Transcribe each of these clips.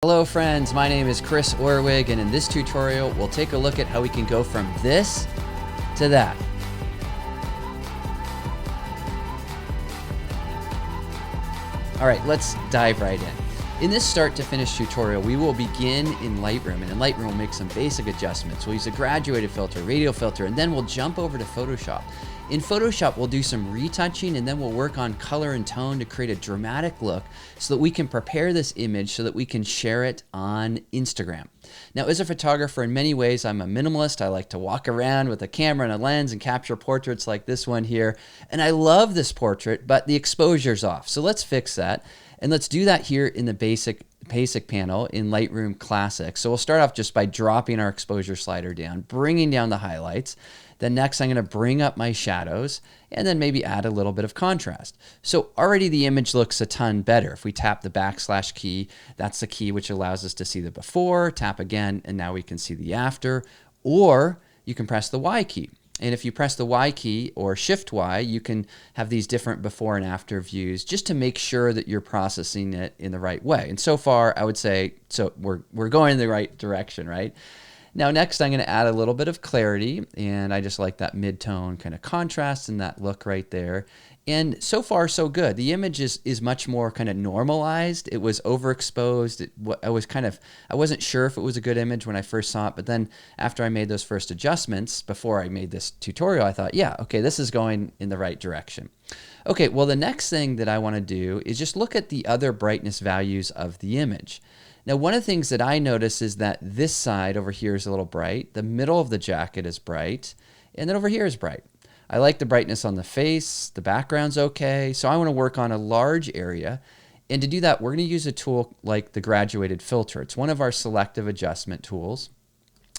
Hello friends, my name is Chris Orwig, and in this tutorial we'll take a look at how we can go from this to that. Alright, let's dive right in. In this start to finish tutorial, we will begin in Lightroom, and in Lightroom we'll make some basic adjustments. We'll use a graduated filter, radial filter, and then we'll jump over to Photoshop. In Photoshop, we'll do some retouching, and then we'll work on color and tone to create a dramatic look so that we can prepare this image so that we can share it on Instagram. Now, as a photographer, in many ways, I'm a minimalist. I like to walk around with a camera and a lens and capture portraits like this one here. And I love this portrait, but the exposure's off. So let's fix that. And let's do that here in the basic panel in Lightroom Classic. So we'll start off just by dropping our exposure slider down, bringing down the highlights. Then next I'm going to bring up my shadows and then maybe add a little bit of contrast. So already the image looks a ton better. If we tap the backslash key, that's the key which allows us to see the before, tap again, and now we can see the after. Or you can press the Y key. And if you press the Y key or Shift Y, you can have these different before and after views just to make sure that you're processing it in the right way. And so far, I would say, so we're going in the right direction, right? Now next I'm going to add a little bit of clarity, and I just like that mid-tone kind of contrast and that look right there. And so far so good. The image is much more kind of normalized. It was overexposed. I wasn't sure if it was a good image when I first saw it, but then after I made those first adjustments before I made this tutorial, I thought, yeah, okay, this is going in the right direction. Okay, well the next thing that I want to do is just look at the other brightness values of the image. Now, one of the things that I notice is that this side over here is a little bright, the middle of the jacket is bright, and then over here is bright. I like the brightness on the face, the background's okay, so I want to work on a large area. And to do that, we're going to use a tool like the graduated filter. It's one of our selective adjustment tools.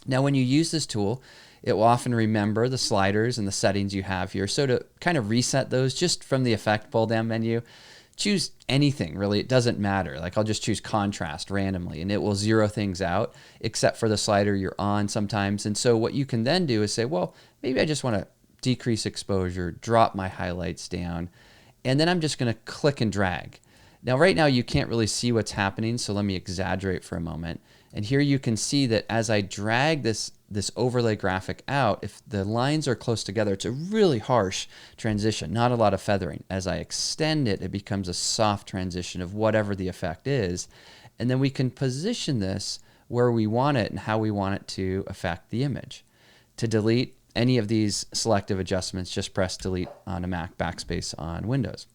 Now, when you use this tool, it will often remember the sliders and the settings you have here. So to kind of reset those just from the effect pull down menu, choose anything really, it doesn't matter. Like I'll just choose contrast randomly and it will zero things out except for the slider you're on sometimes. And so what you can then do is say, well, maybe I just want to decrease exposure, drop my highlights down, and then I'm just going to click and drag. Now right now you can't really see what's happening, so let me exaggerate for a moment. And here you can see that as I drag this overlay graphic out, if the lines are close together, it's a really harsh transition, not a lot of feathering. As I extend it, it becomes a soft transition of whatever the effect is. And then we can position this where we want it and how we want it to affect the image. To delete any of these selective adjustments, just press delete on a Mac, backspace on Windows.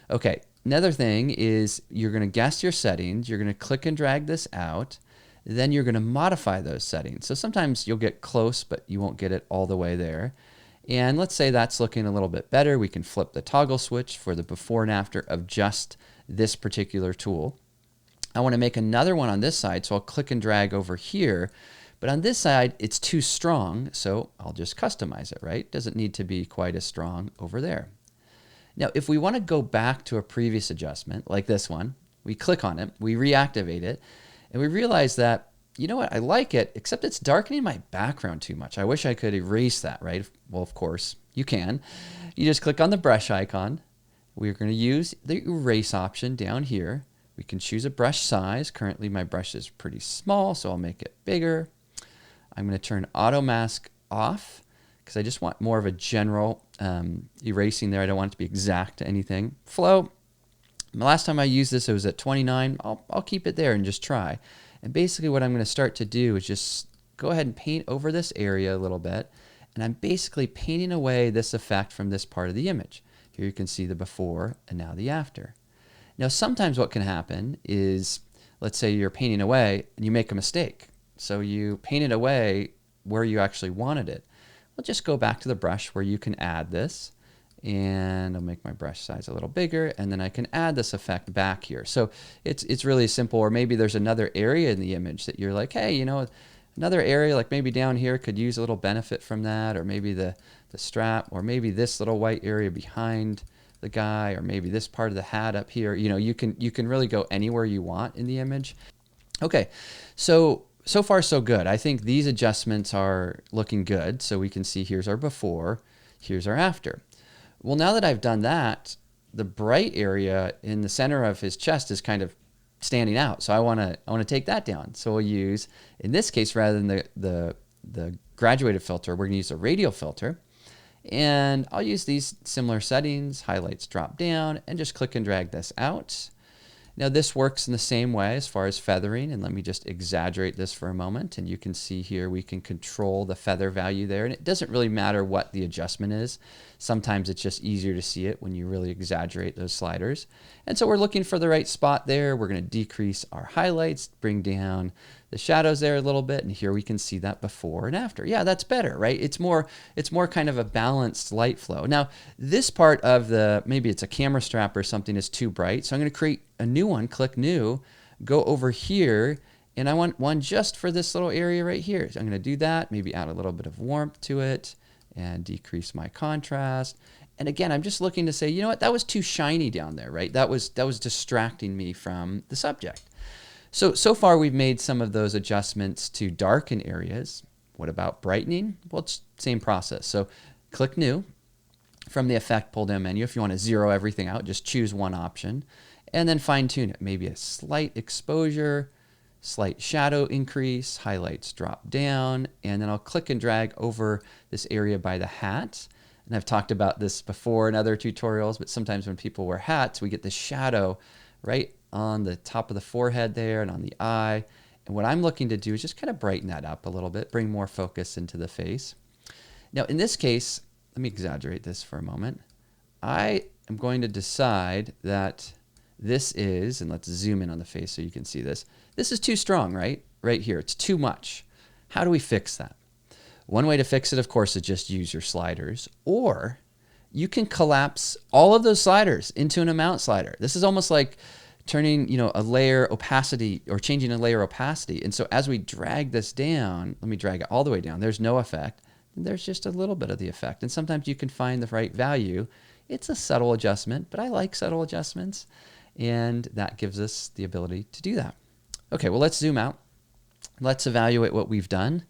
Okay, another thing is you're going to guess your settings, you're going to click and drag this out, then you're going to modify those settings. So sometimes you'll get close, but you won't get it all the way there. And let's say that's looking a little bit better. We can flip the toggle switch for the before and after of just this particular tool. I want to make another one on this side, so I'll click and drag over here. But on this side, it's too strong, so I'll just customize it, right? Doesn't need to be quite as strong over there. Now, if we want to go back to a previous adjustment, like this one, we click on it, we reactivate it, and we realize that, you know what, I like it, except it's darkening my background too much. I wish I could erase that, right? Well, of course, you can. You just click on the brush icon. We're going to use the erase option down here. We can choose a brush size. Currently, my brush is pretty small, so I'll make it bigger. I'm going to turn auto mask off because I just want more of a general erasing there. I don't want it to be exact to anything. Flow. The last time I used this, it was at 29. I'll keep it there and just try. And basically what I'm going to start to do is just go ahead and paint over this area a little bit. And I'm basically painting away this effect from this part of the image. Here you can see the before and now the after. Now sometimes what can happen is, let's say you're painting away and you make a mistake. So you paint it away where you actually wanted it. We'll just go back to the brush where you can add this, and I'll make my brush size a little bigger, and then I can add this effect back here. So it's really simple. Or maybe there's another area in the image that you're like, hey, you know, another area like maybe down here could use a little benefit from that, or maybe the strap, or maybe this little white area behind the guy, or maybe this part of the hat up here. You know, you can really go anywhere you want in the image. Okay, so far so good. I think these adjustments are looking good. So we can see here's our before, here's our after. Well, now that I've done that, the bright area in the center of his chest is kind of standing out. So I want to take that down. So we'll use, in this case, rather than the graduated filter, we're going to use a radial filter. And I'll use these similar settings, highlights drop down, and just click and drag this out. Now this works in the same way as far as feathering, and let me just exaggerate this for a moment, and you can see here we can control the feather value there, and it doesn't really matter what the adjustment is. Sometimes it's just easier to see it when you really exaggerate those sliders. And so we're looking for the right spot there. We're going to decrease our highlights, bring down the shadows there a little bit, and here we can see that before and after. Yeah, that's better, right? It's more kind of a balanced light flow. Now, this part of maybe it's a camera strap or something is too bright, so I'm going to create a new one, click new, go over here, and I want one just for this little area right here. So I'm going to do that, maybe add a little bit of warmth to it, and decrease my contrast. And again, I'm just looking to say, you know what, that was too shiny down there, right? That was distracting me from the subject. So far we've made some of those adjustments to darken areas. What about brightening? Well, it's same process. So click new. From the effect pull down menu, if you want to zero everything out, just choose one option and then fine tune it. Maybe a slight exposure, slight shadow increase, highlights drop down, and then I'll click and drag over this area by the hat. And I've talked about this before in other tutorials, but sometimes when people wear hats, we get the shadow right on the top of the forehead there and on the eye. And what I'm looking to do is just kind of brighten that up a little bit, bring more focus into the face. Now in this case, let me exaggerate this for a moment. I am going to decide that this is, and let's zoom in on the face so you can see this. This is too strong, right? Right here, it's too much. How do we fix that? One way to fix it, of course, is just use your sliders, or you can collapse all of those sliders into an amount slider. This is almost like turning, a layer opacity or changing a layer opacity. And so as we drag this down, let me drag it all the way down. There's no effect. There's just a little bit of the effect. And sometimes you can find the right value. It's a subtle adjustment, but I like subtle adjustments. And that gives us the ability to do that. Okay, well, let's zoom out. Let's evaluate what we've done.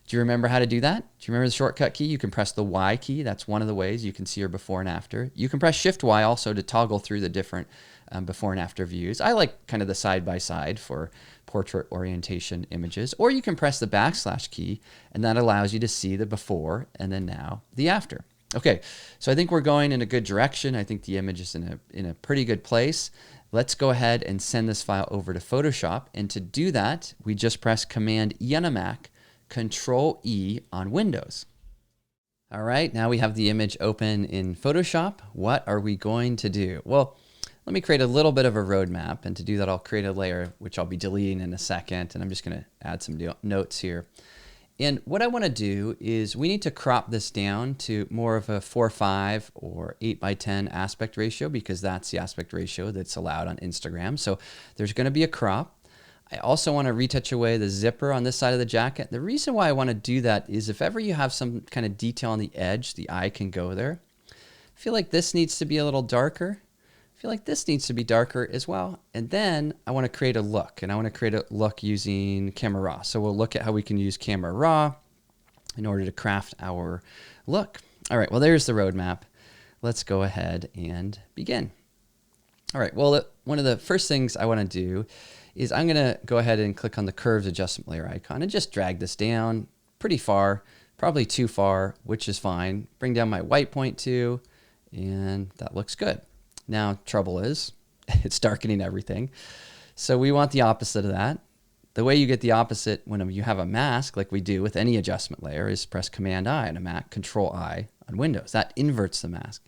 Do you remember how to do that? Do you remember the shortcut key? You can press the Y key. That's one of the ways you can see your before and after. You can press Shift Y also to toggle through the different before and after views. I like kind of the side-by-side for portrait orientation images. Or you can press the backslash key, and that allows you to see the before and then now the after. Okay, so I think we're going in a good direction. I think the image is in a pretty good place. Let's go ahead and send this file over to Photoshop. And to do that, we just press Command E on a Mac, Control E on Windows. All right, now we have the image open in Photoshop. What are we going to do? Well, let me create a little bit of a roadmap. And to do that, I'll create a layer, which I'll be deleting in a second. And I'm just going to add some notes here. And what I want to do is we need to crop this down to more of a 4:5 or 8:10 aspect ratio, because that's the aspect ratio that's allowed on Instagram. So there's going to be a crop. I also want to retouch away the zipper on this side of the jacket. The reason why I want to do that is if ever you have some kind of detail on the edge, the eye can go there. I feel like this needs to be a little darker. I feel like this needs to be darker as well. And then I want to create a look, and I want to create a look using Camera Raw. So we'll look at how we can use Camera Raw in order to craft our look. All right, well, there's the roadmap. Let's go ahead and begin. All right, well, one of the first things I want to do is I'm going to go ahead and click on the curves adjustment layer icon and just drag this down pretty far, probably too far, which is fine. Bring down my white point too, and that looks good. Now, trouble is, it's darkening everything. So we want the opposite of that. The way you get the opposite when you have a mask, like we do with any adjustment layer, is press Command I on a Mac, Control I on Windows. That inverts the mask.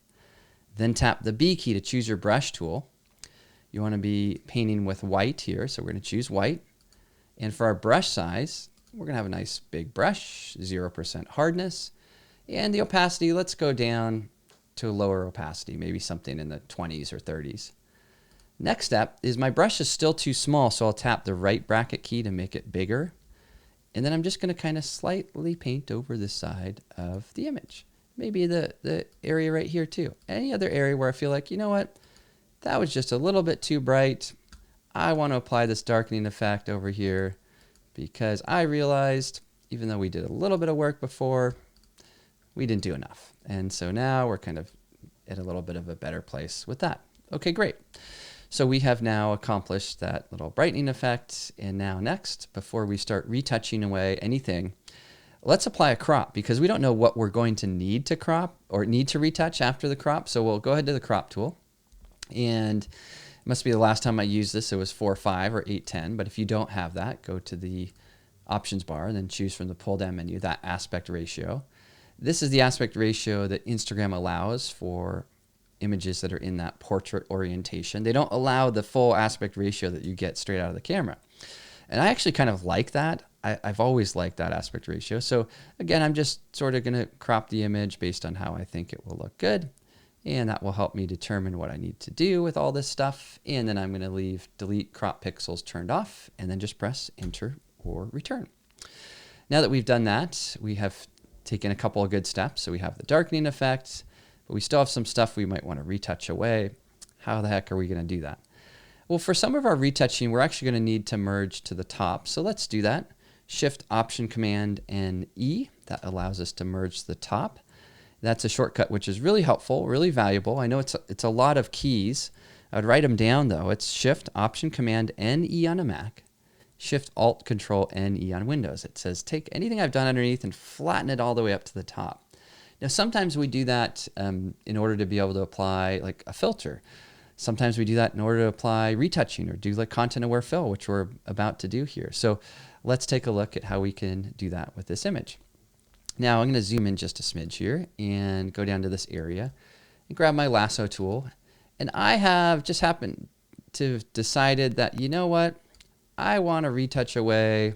Then tap the B key to choose your brush tool. You want to be painting with white here, so we're going to choose white. And for our brush size, we're going to have a nice big brush, 0% hardness. And the opacity, let's go down to a lower opacity, maybe something in the 20s or 30s. Next step is my brush is still too small, so I'll tap the right bracket key to make it bigger. And then I'm just going to kind of slightly paint over the side of the image. Maybe the area right here too. Any other area where I feel like, you know what, that was just a little bit too bright. I want to apply this darkening effect over here because I realized, even though we did a little bit of work before, we didn't do enough. And so now we're kind of at a little bit of a better place with that. Okay, great. So we have now accomplished that little brightening effect. And now next, before we start retouching away anything, let's apply a crop, because we don't know what we're going to need to crop or need to retouch after the crop. So we'll go ahead to the crop tool, and it must be the last time I used this, it was 4:5 or 8:10. But if you don't have that, go to the options bar and then choose from the pull down menu that aspect ratio. This is the aspect ratio that Instagram allows for images that are in that portrait orientation. They don't allow the full aspect ratio that you get straight out of the camera. And I actually kind of like that. I've always liked that aspect ratio. So again, I'm just sort of going to crop the image based on how I think it will look good. And that will help me determine what I need to do with all this stuff. And then I'm going to leave delete crop pixels turned off, and then just press enter or return. Now that we've done that, we have taken a couple of good steps. So we have the darkening effect, but we still have some stuff we might want to retouch away. How the heck are we going to do that? Well, for some of our retouching, we're actually going to need to merge to the top. So let's do that. Shift, Option, Command, and E. That allows us to merge to the top. That's a shortcut which is really helpful, really valuable. I know it's a lot of keys. I would write them down though. It's Shift, Option, Command, N, E on a Mac. Shift, Alt, Control, N, E on Windows. It says take anything I've done underneath and flatten it all the way up to the top. Now sometimes we do that in order to be able to apply like a filter. Sometimes we do that in order to apply retouching or do like content aware fill, which we're about to do here. So let's take a look at how we can do that with this image. Now I'm going to zoom in just a smidge here and go down to this area and grab my lasso tool. And I have just happened to have decided that, you know what, I want to retouch away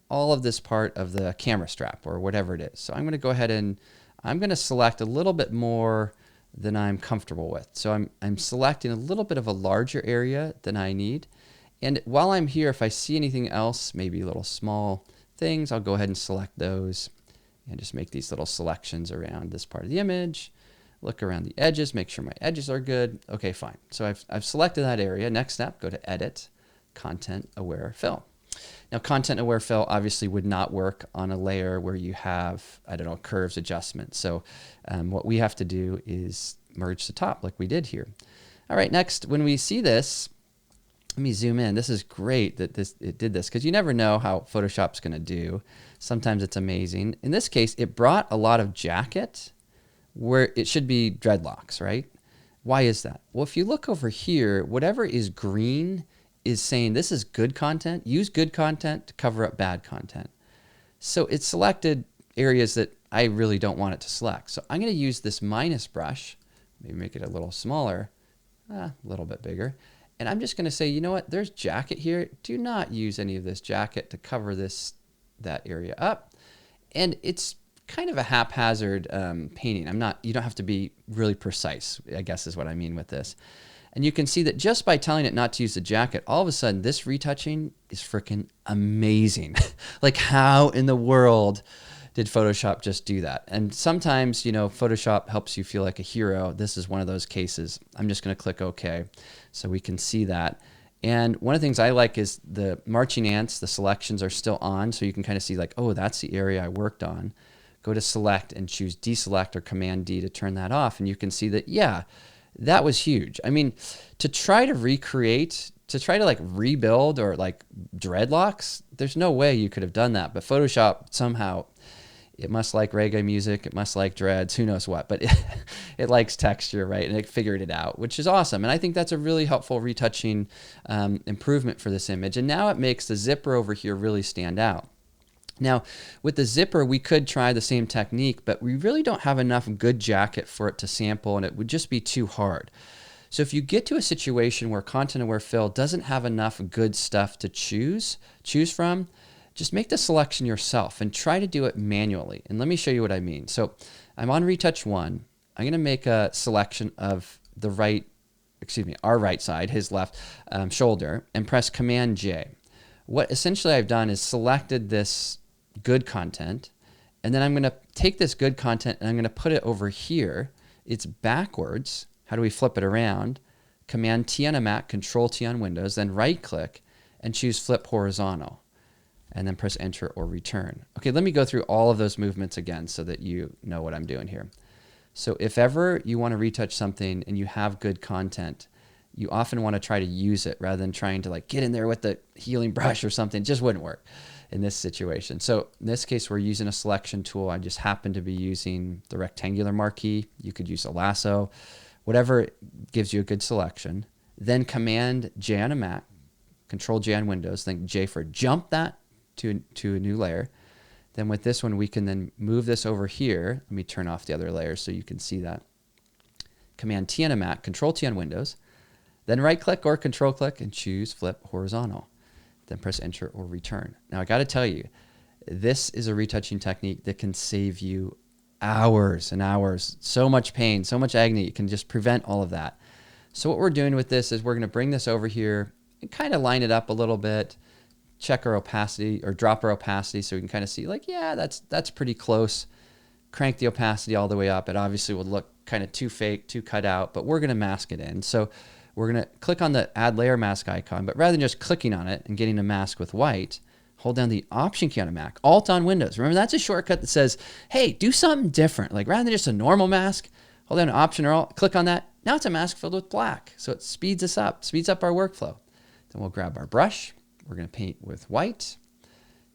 all of this part of the camera strap or whatever it is. So I'm going to go ahead and I'm going to select a little bit more than I'm comfortable with. So I'm selecting a little bit of a larger area than I need. And while I'm here, if I see anything else, maybe little small things, I'll go ahead and select those and just make these little selections around this part of the image. Look around the edges, make sure my edges are good. Okay, fine. So I've selected that area. Next step, go to Edit, Content Aware Fill. Now, Content Aware Fill obviously would not work on a layer where you have, I don't know, curves adjustment. So what we have to do is merge the top like we did here. All right, next, when we see this, let me zoom in. This is great that it did this, because you never know how Photoshop's going to do. Sometimes it's amazing. In this case, it brought a lot of jacket where it should be dreadlocks, right? Why is that? Well, if you look over here, whatever is green is saying this is good content. Use good content to cover up bad content. So it selected areas that I really don't want it to select. So I'm going to use this minus brush, maybe make it a little smaller, a little bit bigger. And I'm just going to say, you know what, there's jacket here. Do not use any of this jacket to cover that area up. And it's kind of a haphazard painting. You don't have to be really precise, I guess is what I mean with this. And you can see that just by telling it not to use the jacket, all of a sudden this retouching is freaking amazing. Like, how in the world did Photoshop just do that? And sometimes, you know, Photoshop helps you feel like a hero. This is one of those cases. I'm just going to click OK so we can see that. And one of the things I like is the marching ants, the selections are still on, so you can kind of see like, oh, that's the area I worked on. Go to select and choose deselect or Command D to turn that off. And you can see that, yeah, that was huge. I mean, to try to recreate, to try to like rebuild or like dreadlocks, there's no way you could have done that. But Photoshop somehow, it must like reggae music, it must like dreads, who knows what, but it likes texture, right? And it figured it out, which is awesome. And I think that's a really helpful retouching improvement for this image. And now it makes the zipper over here really stand out. Now, with the zipper, we could try the same technique, but we really don't have enough good jacket for it to sample, and it would just be too hard. So if you get to a situation where Content Aware Fill doesn't have enough good stuff to choose from, just make the selection yourself and try to do it manually. And let me show you what I mean. So I'm on Retouch 1. I'm going to make a selection of our right side, his left shoulder, and press Command J. What essentially I've done is selected this good content, and then I'm going to take this good content and I'm going to put it over here. It's backwards. How do we flip it around? Command T on a Mac, Control T on Windows, then right click and choose Flip Horizontal, and then press Enter or Return. Okay, let me go through all of those movements again so that you know what I'm doing here. So if ever you want to retouch something and you have good content, you often want to try to use it rather than trying to like get in there with the healing brush or something. It just wouldn't work in this situation. So in this case, we're using a selection tool. I just happen to be using the rectangular marquee. You could use a lasso, whatever gives you a good selection. Then Command J on a Mac, Control J on Windows, then J for jump that to a new layer. Then with this one, we can then move this over here. Let me turn off the other layers so you can see that. Command T on a Mac, Control T on Windows, then right click or control click and choose flip horizontal. Then press enter or return. Now I got to tell you, this is a retouching technique that can save you hours and hours, so much pain, so much agony. You can just prevent all of that. So what we're doing with this is we're going to bring this over here and kind of line it up a little bit, check our opacity or drop our opacity so we can kind of see like, yeah, that's pretty close. Crank the opacity all the way up. It obviously would look kind of too fake, too cut out, but we're going to mask it in. So we're going to click on the add layer mask icon, but rather than just clicking on it and getting a mask with white, hold down the Option key on a Mac, Alt on Windows. Remember, that's a shortcut that says, hey, do something different. Like rather than just a normal mask, hold down Option or Alt, click on that. Now it's a mask filled with black. So it speeds us up, speeds up our workflow. Then we'll grab our brush. We're going to paint with white.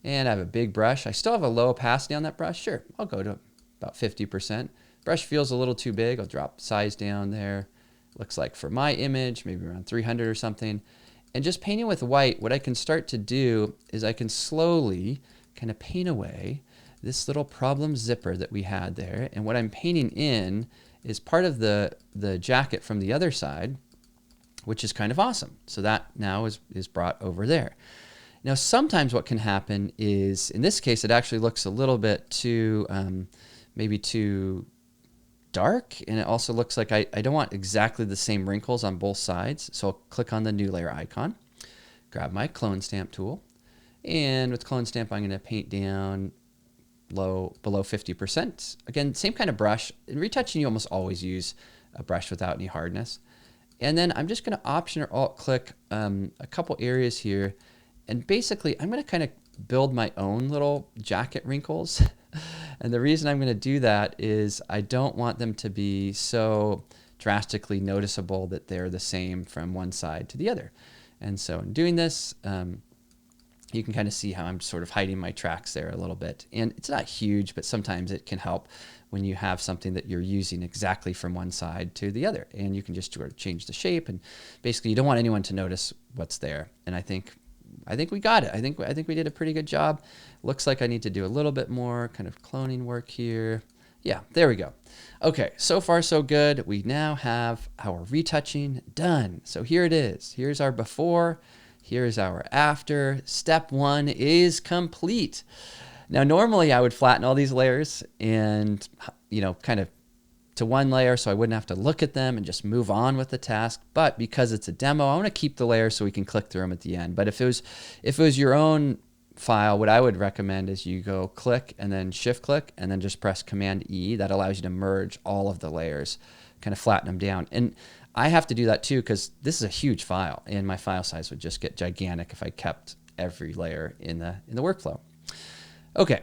And I have a big brush. I still have a low opacity on that brush. Sure, I'll go to about 50%. Brush feels a little too big. I'll drop size down there. Looks like for my image, maybe around 300 or something. And just painting with white, what I can start to do is I can slowly kind of paint away this little problem zipper that we had there. And what I'm painting in is part of the jacket from the other side, which is kind of awesome. So that now is brought over there. Now, sometimes what can happen is, in this case, it actually looks a little bit too, maybe too dark, and it also looks like I don't want exactly the same wrinkles on both sides. So I'll click on the new layer icon, grab my clone stamp tool, and with clone stamp I'm going to paint down below 50%. Again, same kind of brush. In retouching, you almost always use a brush without any hardness. And then I'm just going to Option or Alt click a couple areas here, and basically I'm going to kind of build my own little jacket wrinkles. And the reason I'm going to do that is I don't want them to be so drastically noticeable that they're the same from one side to the other. And so in doing this, you can kind of see how I'm sort of hiding my tracks there a little bit. And it's not huge, but sometimes it can help when you have something that you're using exactly from one side to the other. And you can just sort of change the shape, and basically you don't want anyone to notice what's there. And I think we got it. I think we did a pretty good job. Looks like I need to do a little bit more kind of cloning work here. Yeah, there we go. Okay, so far so good. We now have our retouching done. So here it is. Here's our before. Here's our after. Step one is complete. Now, normally I would flatten all these layers and, kind of to one layer so I wouldn't have to look at them and just move on with the task. But because it's a demo, I want to keep the layers so we can click through them at the end. But if it was your own file, what I would recommend is you go click and then shift click and then just press Command E. That allows you to merge all of the layers, kind of flatten them down. And I have to do that too because this is a huge file and my file size would just get gigantic if I kept every layer in the workflow. Okay.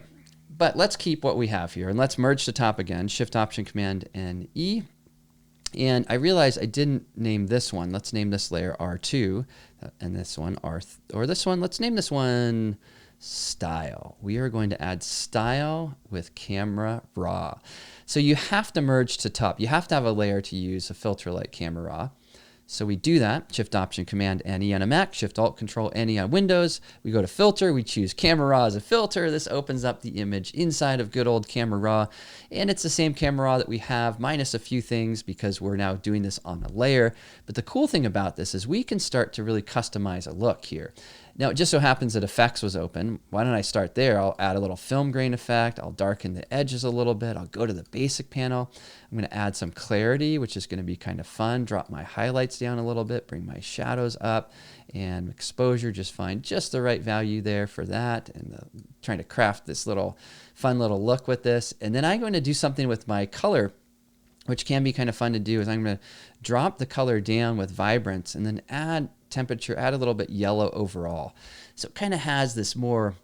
But let's keep what we have here, and let's merge the top again, Shift Option Command and E. And I realized I didn't name this one. Let's name this layer R2, and this one let's name this one Style. We are going to add Style with Camera Raw. So you have to merge to top. You have to have a layer to use a filter like Camera Raw. So we do that, Shift Option Command and E on a Mac, Shift Alt Control and E on Windows. We go to Filter, we choose Camera Raw as a filter. This opens up the image inside of good old Camera Raw. And it's the same Camera Raw that we have, minus a few things because we're now doing this on a layer. But the cool thing about this is we can start to really customize a look here. Now, it just so happens that Effects was open. Why don't I start there? I'll add a little film grain effect. I'll darken the edges a little bit. I'll go to the basic panel. I'm going to add some clarity, which is going to be kind of fun. Drop my highlights down a little bit, bring my shadows up, and exposure, just find just the right value there for that. And trying to craft this fun little look with this. And then I'm going to do something with my color, which can be kind of fun to do, is I'm going to drop the color down with vibrance and then add temperature, add a little bit yellow overall. So it kind of has this more,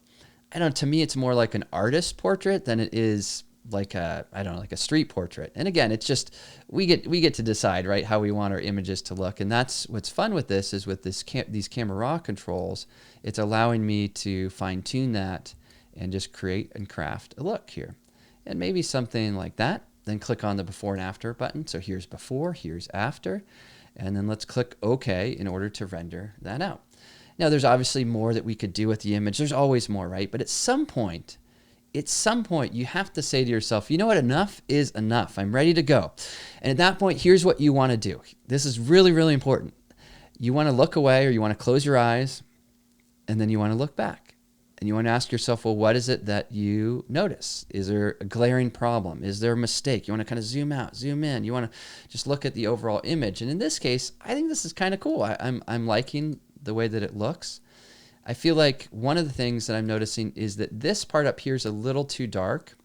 to me it's more like an artist portrait than it is like a, I don't know, like a street portrait. And again, it's just, we get to decide, right, how we want our images to look. And that's what's fun with this, is with these camera raw controls, it's allowing me to fine tune that and just create and craft a look here. And maybe something like that. Then click on the before and after button. So here's before, here's after. And then let's click OK in order to render that out. Now there's obviously more that we could do with the image. There's always more, right? But at some point you have to say to yourself, you know what, enough is enough. I'm ready to go. And at that point, here's what you want to do. This is really, really important. You want to look away, or you want to close your eyes, and then you want to look back. And you want to ask yourself, well, what is it that you notice? Is there a glaring problem? Is there a mistake? You want to kind of zoom out, zoom in. You want to just look at the overall image. And in this case, I think this is kind of cool. I'm liking the way that it looks. I feel like one of the things that I'm noticing is that this part up here is a little too dark.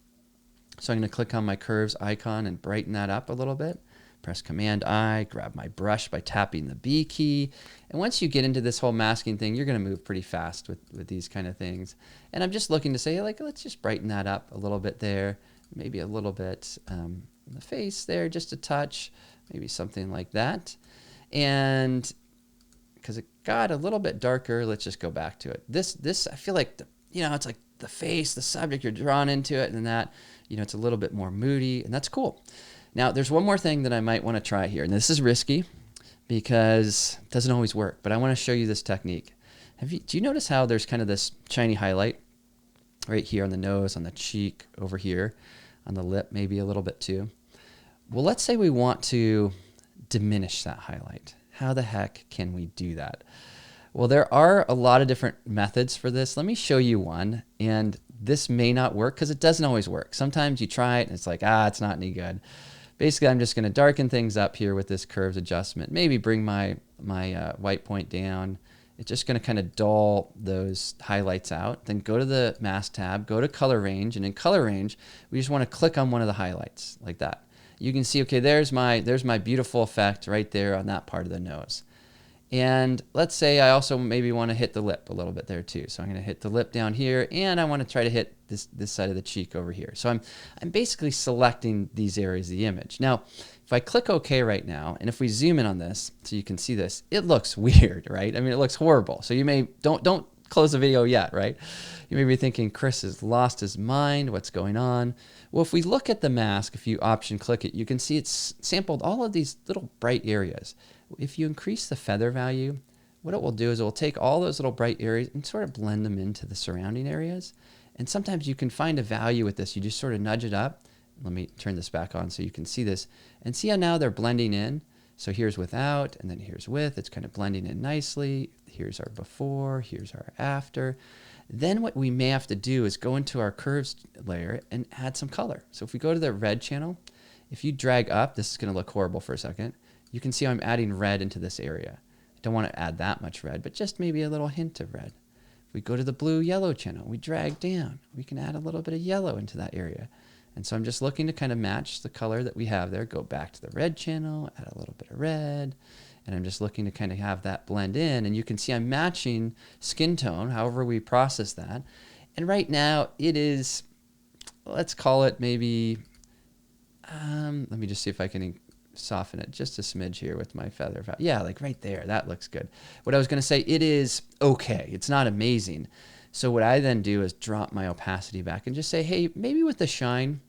So I'm going to click on my curves icon and brighten that up a little bit. Press Command I, grab my brush by tapping the B key. And once you get into this whole masking thing, you're going to move pretty fast with these kind of things. And I'm just looking to say, like, let's just brighten that up a little bit there. Maybe a little bit in the face there, just a touch. Maybe something like that. And because it got a little bit darker, let's just go back to it. This I feel like, it's like the face, the subject, you're drawn into it, and that, it's a little bit more moody, and that's cool. Now, there's one more thing that I might want to try here, and this is risky because it doesn't always work, but I want to show you this technique. Do you notice how there's kind of this shiny highlight right here on the nose, on the cheek, over here, on the lip, maybe a little bit too? Well, let's say we want to diminish that highlight. How the heck can we do that? Well, there are a lot of different methods for this. Let me show you one, and this may not work because it doesn't always work. Sometimes you try it and it's like, it's not any good. Basically, I'm just going to darken things up here with this curves adjustment. Maybe bring my white point down. It's just going to kind of dull those highlights out. Then go to the mask tab, go to color range, and in color range, we just want to click on one of the highlights like that. You can see, okay, there's my beautiful effect right there on that part of the nose. And let's say I also maybe want to hit the lip a little bit there too. So I'm going to hit the lip down here, and I want to try to hit this side of the cheek over here. So I'm basically selecting these areas of the image. Now, if I click OK right now, and if we zoom in on this so you can see this, it looks weird, right? I mean, it looks horrible. So you may, don't close the video yet, right? You may be thinking, Chris has lost his mind. What's going on? Well, if we look at the mask, if you option click it, you can see it's sampled all of these little bright areas. If you increase the feather value, what it will do is it will take all those little bright areas and sort of blend them into the surrounding areas. And sometimes you can find a value with this. You just sort of nudge it up. Let me turn this back on so you can see this. And see how now they're blending in? So here's without, and then here's with. It's kind of blending in nicely. Here's our before, here's our after. Then what we may have to do is go into our curves layer and add some color. So if we go to the red channel, if you drag up, this is going to look horrible for a second. You can see I'm adding red into this area. I don't want to add that much red, but just maybe a little hint of red. If we go to the blue-yellow channel, we drag down. We can add a little bit of yellow into that area. And so I'm just looking to kind of match the color that we have there. Go back to the red channel, add a little bit of red. And I'm just looking to kind of have that blend in. And you can see I'm matching skin tone, however we process that. And right now it is, let's call it maybe, let me just see if I can soften it just a smidge here with my feather. Yeah, like right there. That looks good. What I was going to say, it is okay. It's not amazing. So what I then do is drop my opacity back and just say, hey, maybe with the shine,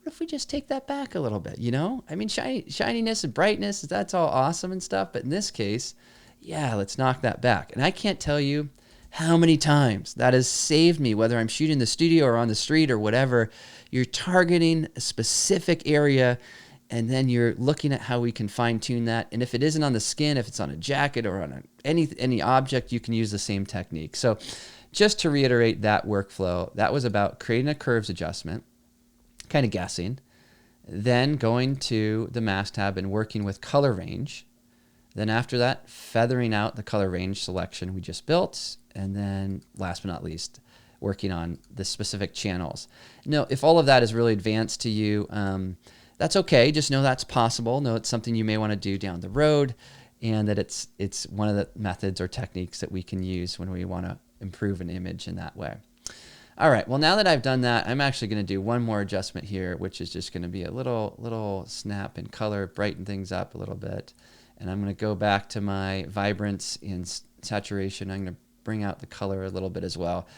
what if we just take that back a little bit, I mean, shininess and brightness, that's all awesome and stuff. But in this case, yeah, let's knock that back. And I can't tell you how many times that has saved me, whether I'm shooting the studio or on the street or whatever. You're targeting a specific area, and then you're looking at how we can fine tune that. And if it isn't on the skin, if it's on a jacket or on any object, you can use the same technique. So just to reiterate that workflow, that was about creating a curves adjustment, kind of guessing, then going to the mask tab and working with color range. Then after that, feathering out the color range selection we just built. And then last but not least, working on the specific channels. Now, if all of that is really advanced to you, that's okay. Just know that's possible. Know it's something you may want to do down the road, and that it's one of the methods or techniques that we can use when we want to improve an image in that way. All right, well, now that I've done that, I'm actually going to do one more adjustment here, which is just going to be a little snap in color, brighten things up a little bit. And I'm going to go back to my vibrance in saturation. I'm going to bring out the color a little bit as well.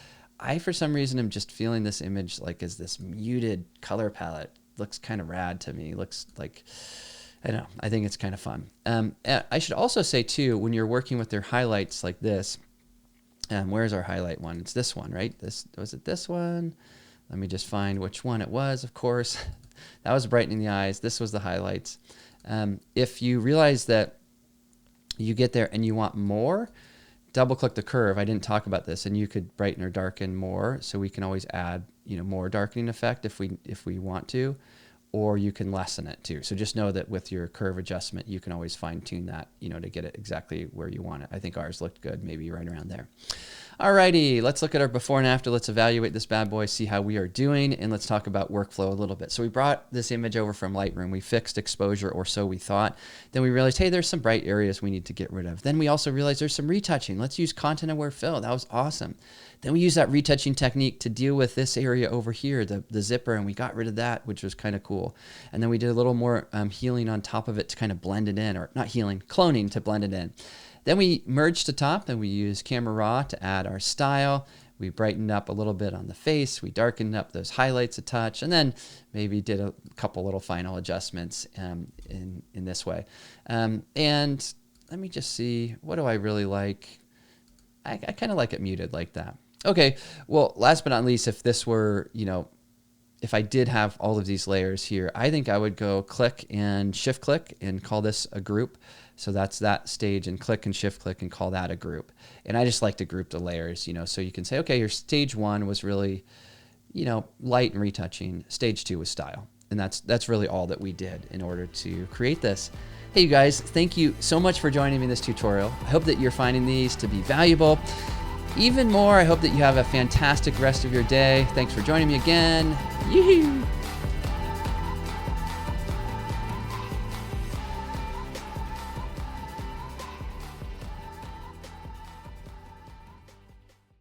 I, for some reason, am just feeling this image like as this muted color palette. Looks kind of rad to me. Looks like, I don't know, I think it's kind of fun. I should also say, too, when you're working with their highlights like this, where's our highlight one? It's this one, right? Was it this one? Let me just find which one it was, of course. That was brightening the eyes. This was the highlights. If you realize that you get there and you want more, double click the curve. I didn't talk about this, and you could brighten or darken more. So we can always add, more darkening effect if we want to, or you can lessen it too. So just know that with your curve adjustment, you can always fine tune that, to get it exactly where you want it. I think ours looked good, maybe right around there. Alrighty, let's look at our before and after. Let's evaluate this bad boy, see how we are doing, and let's talk about workflow a little bit. So we brought this image over from Lightroom. We fixed exposure, or so we thought. Then we realized, hey, there's some bright areas we need to get rid of. Then we also realized there's some retouching. Let's use content-aware fill. That was awesome. Then we used that retouching technique to deal with this area over here, the zipper, and we got rid of that, which was kind of cool. And then we did a little more healing on top of it to kind of blend it in, or not healing, cloning to blend it in. Then we merged the top, and we used Camera Raw to add our style. We brightened up a little bit on the face. We darkened up those highlights a touch, and then maybe did a couple little final adjustments in this way. And let me just see, what do I really like? I kind of like it muted like that. Okay, well, last but not least, if this were, if I did have all of these layers here, I think I would go click and shift click and call this a group. So that's that stage, and click and shift click and call that a group. And I just like to group the layers, so you can say, okay, your stage 1 was really, light and retouching. Stage 2 was style. And that's really all that we did in order to create this. Hey, you guys, thank you so much for joining me in this tutorial. I hope that you're finding these to be valuable. Even more, I hope that you have a fantastic rest of your day. Thanks for joining me again. Yoo-hoo!